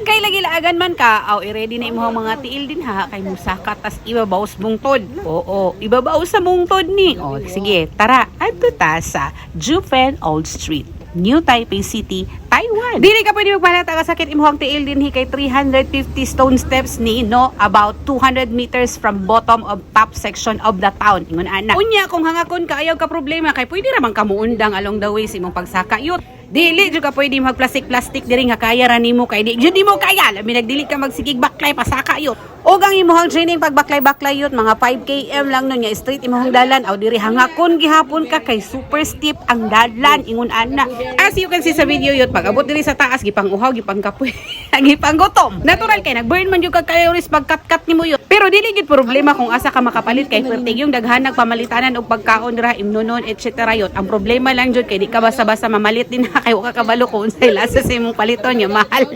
Kay lagi laagan man ka, aw i-ready na imong mga tiil din ha, kay musaka tas ibabaw sa bungtod. Oo, ibabaw sa bungtod ni. O sige, tara, adto ta sa Jufen Old Street, New Taipei City, Taiwan. Dili ka pwede magpalata ka sakit imong tiil din hi kay 350 stone steps ni no, about 200 meters from bottom of top section of the town. Ingon ana. Unya kung hangakon ka ayaw ka problema kay pwede ra man ka muundang along the way sa imong pagsaka yut. Dili jud ka pwede mag plastic diri nga kaya ra nimo kay di jud nimo kaya labi nagdili ka magsigig baklay pasaka yut. Og ang imong training pag baklay yut mga 5 km lang nun nya straight imong dalan aw diri hangakon gihapon ka kay super steep ang dalan ingon ana. As you can see sa video yut pag abot diri sa taas gipang-uhaw gipang-kapoy gipang-gutom. Natural kay nag-burn man jud ka calories pag kat nimo yut. Pero dili gid problema kung asa ka makapalit kay pertig yung daghan nagpamalitanan og pagkaon dira imnonon etc. yut. Ang problema lang jud kay di ka basta-basta mamalit din kay wa ka kabalo kung unsay lasa sa imong paliton nya mahal.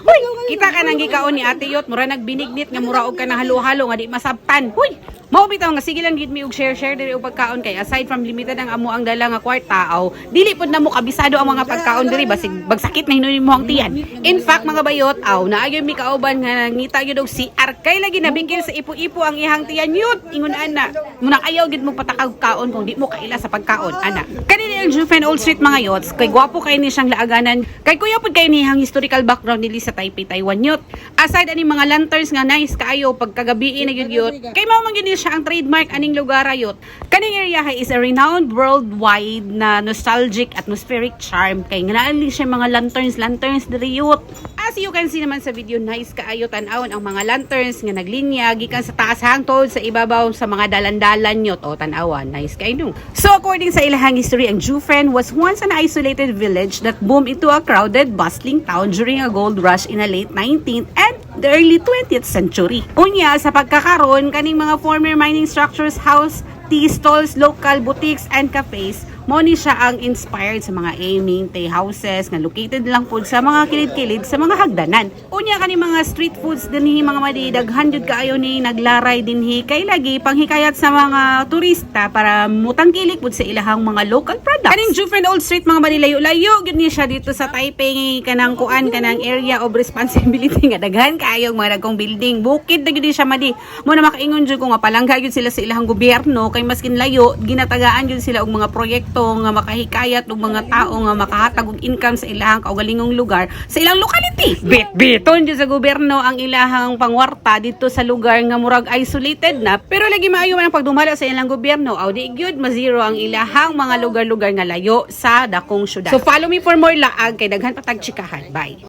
Hoy, kita ka nang gikaon ni Ate Yot mura nagbinignit nga mura og ka na halo-halo nga di masabtan. Hoy, mao bitaw nga sige lang gid mi og share diri og pagkaon kay aside from limited ang amo ang dala nga kwarta aw dili pud namo kabisado ang mga pagkaon diri basig bagsakit na hinuon mo ang tiyan. In fact mga bayot aw naayoy mi kauban nga nangita gyud og CR kay lagi nabigil sa ipo-ipo ang ihang tiyan yut ingon ana. Muna ayaw gid mo patakag kaon kung di mo kaila sa pagkaon ana. Kanini ang Jufen Old Street mga yots kay gwapo kay ni siyang laaganan kay kuya pud kay ni hang historical background nili sa Taipei Taiwan yut. Aside ani mga lanterns nga nice kaayo pagkagabi na gyud yut kay mao man gyud siya ang trademark aning lugar yut. Kaning area is a renowned worldwide na nostalgic atmospheric charm kay nganaali siya mga lanterns diri yut. As you can see naman sa video nice kaayo tan-awon ang mga lanterns nga naglinya gikan sa taas hangtod sa ibabaw sa mga dalan-dalan yut o tan-awan nice kay no. So according sa ilahang history ang Jufen was once an isolated village that boomed into a crowded bustling town during a gold rush in the late 19th and the early 20th century. Unya sa pagkakaroon kaning mga former mining structures house, tea stalls, local boutiques and cafes mo ni siya ang inspired sa mga aiming tea houses nga located lang po sa mga kilid-kilid sa mga hagdanan. Unya kani mga street foods dinhi mga madidaghan jud kaayo ni naglaray dinhi kay lagi panghikayat sa mga turista para mutangkilik pud sa ilahang mga local products. Kaning Jufen Old Street mga madilayo-layo gid ni siya dito sa Taipei kanang kuan kanang area of responsibility nga daghan kaayo mga dagkong building. Bukid na gid siya madi. Mo na makaingon jud ko nga palangga jud sila sa ilahang gobyerno kay maskin layo ginatagaan jud sila og mga proyekto nga makahikayat og mga tao nga makahatag og income sa ilahang kaugalingong lugar sa ilang locality. Biton jud sa gobyerno ang ilahang pangwarta dito sa lugar nga murag isolated na pero lagi maayo man ang pagdumala sa ilang gobyerno aw di gyud mazero ang ilahang mga lugar-lugar nga layo sa dakong syudad. So follow me for more laag kay daghan patag chikahan. Bye.